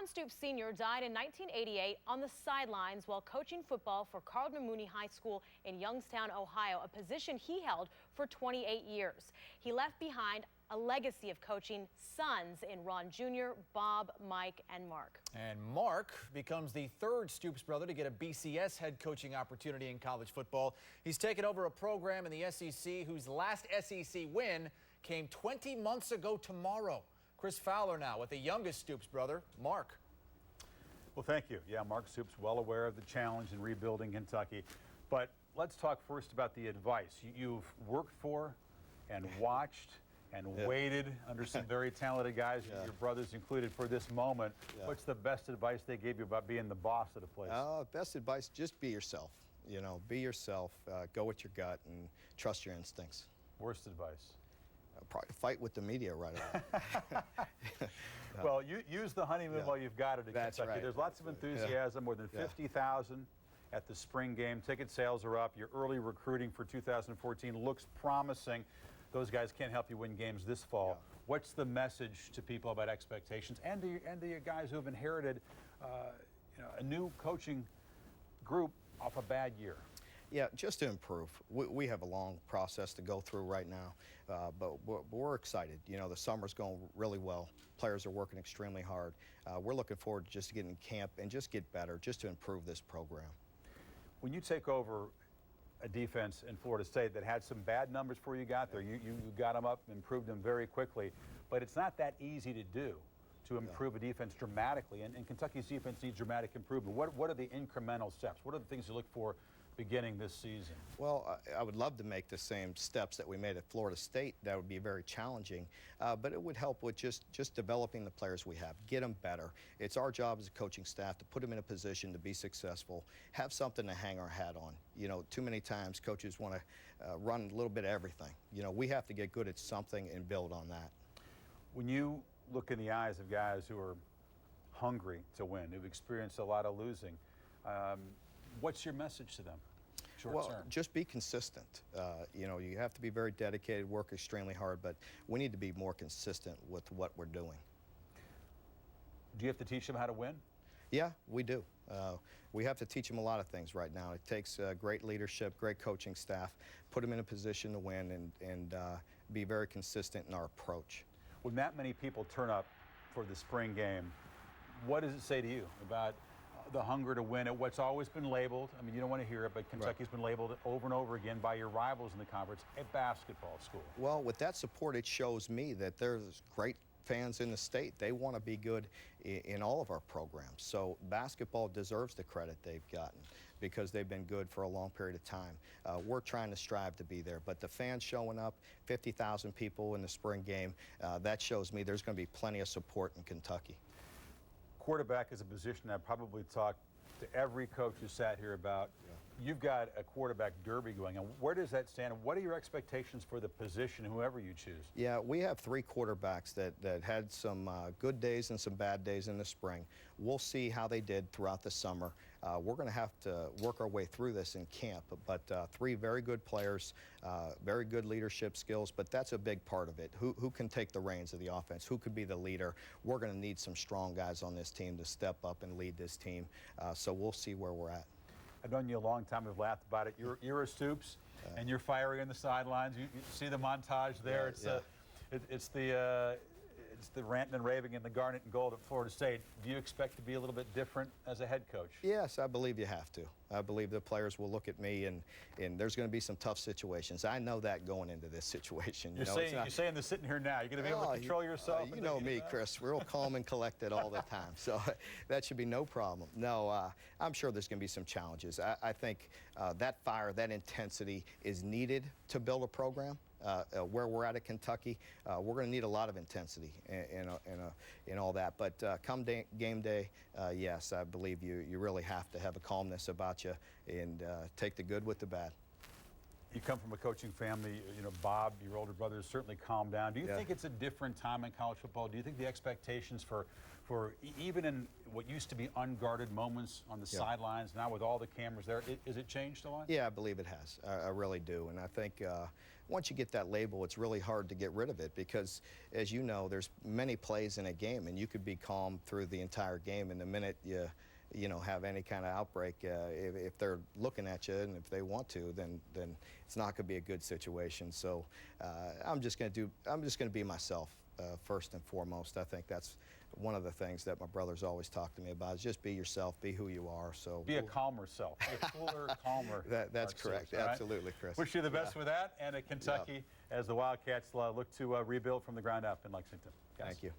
Stoops Sr. died in 1988 on the sidelines while coaching football for Cardinal Mooney High School in Youngstown, Ohio, a position he held for 28 years. He left behind a legacy of coaching sons in Ron Jr., Bob, Mike, and Mark. And Mark becomes the third Stoops brother to get a BCS head coaching opportunity in college football. He's taken over a program in the SEC whose last SEC win came 20 months ago tomorrow. Chris Fowler now with the youngest Stoops brother, Mark. Well, thank you. Yeah, Mark Stoops, well aware of the challenge in rebuilding Kentucky. But let's talk first about the advice you've worked for and watched and waited under some very talented guys, your brothers included, for this moment. What's the best advice they gave you about being the boss of the place? Best advice, just be yourself. You know, be yourself, go with your gut, and trust your instincts. Worst advice? Probably fight with the media right away. Well, you use the honeymoon while you've got it in Kentucky. Right. There's lots of enthusiasm, more than 50,000 at the spring game. Ticket sales are up. Your early recruiting for 2014 looks promising. Those guys can't help you win games this fall. What's the message to people about expectations and to your guys who have inherited a new coaching group off a bad year? Yeah, just to improve. We have a long process to go through right now, but we're excited. You know, the summer's going really well. Players are working extremely hard. We're looking forward to just getting in camp and just get better, just to improve this program. When you take over a defense in Florida State that had some bad numbers before you got there, you got them up, improved them very quickly, but it's not that easy to do, to improve a defense dramatically, and Kentucky's defense needs dramatic improvement. What are the incremental steps? What are the things you look for beginning this season? Well, I would love to make the same steps that we made at Florida State. That would be very challenging, but it would help with just developing the players we have, get them better. It's our job as a coaching staff to put them in a position to be successful, have something to hang our hat on. You know, too many times coaches want to run a little bit of everything. You know, we have to get good at something and build on that. When you look in the eyes of guys who are hungry to win, who've experienced a lot of losing, what's your message to them? Well, just be consistent. You know, you have to be very dedicated, work extremely hard, but we need to be more consistent with what we're doing. Do you have to teach them how to win? Yeah, we do. We have to teach them a lot of things right now. It takes great leadership, great coaching staff, put them in a position to win, and be very consistent in our approach. When that many people turn up for the spring game, what does it say to you about the hunger to win at what's always been labeled? I mean, you don't want to hear it, but Kentucky's been labeled over and over again by your rivals in the conference, a basketball school. Well, with that support, it shows me that there's great fans in the state. They want to be good in all of our programs. So basketball deserves the credit they've gotten because they've been good for a long period of time. We're trying to strive to be there, but the fans showing up, 50,000 people in the spring game, that shows me there's going to be plenty of support in Kentucky. Quarterback is a position I probably talked to every coach who sat here about. You've got a quarterback derby going on. Where does that stand? What are your expectations for the position, whoever you choose? Yeah, we have three quarterbacks that had some good days and some bad days in the spring. We'll see how they did throughout the summer. We're going to have to work our way through this in camp, but three very good players, very good leadership skills, but that's a big part of it. Who can take the reins of the offense? Who could be the leader? We're going to need some strong guys on this team to step up and lead this team, so we'll see where we're at. I've known you a long time. We've laughed about it. You're a Stoops, and you're fiery on the sidelines. You see the montage there. It's the ranting and raving in the garnet and gold at Florida State. Do you expect to be a little bit different as a head coach? Yes, I believe you have to. I believe the players will look at me, and there's going to be some tough situations. I know that going into this situation. You're saying this sitting here now. You're going to be able to control yourself? You know me, Chris. We're real calm and collected all the time, so that should be no problem. No, I'm sure there's going to be some challenges. I think that fire, that intensity is needed to build a program. Where we're at Kentucky, we're going to need a lot of intensity in all that. But come game day, yes, I believe you really have to have a calmness about you and take the good with the bad. You come from a coaching family. You know, Bob, your older brother, has certainly calmed down. Do you think it's a different time in college football? Do you think the expectations for for even in what used to be unguarded moments on the sidelines, now with all the cameras there, is it changed a lot? Yeah, I believe it has. I really do. And I think once you get that label, it's really hard to get rid of it because, as you know, there's many plays in a game, and you could be calm through the entire game, and the minute you know, have any kind of outbreak, if they're looking at you and if they want to, then it's not going to be a good situation. So I'm just going to be myself first and foremost. I think that's one of the things that my brothers always talk to me about is just be yourself, be who you are. So be a calmer self, be a cooler, calmer. That's correct. Right? Absolutely, Chris. Wish you the best with that, and at Kentucky as the Wildcats look to rebuild from the ground up in Lexington. Guys. Thank you.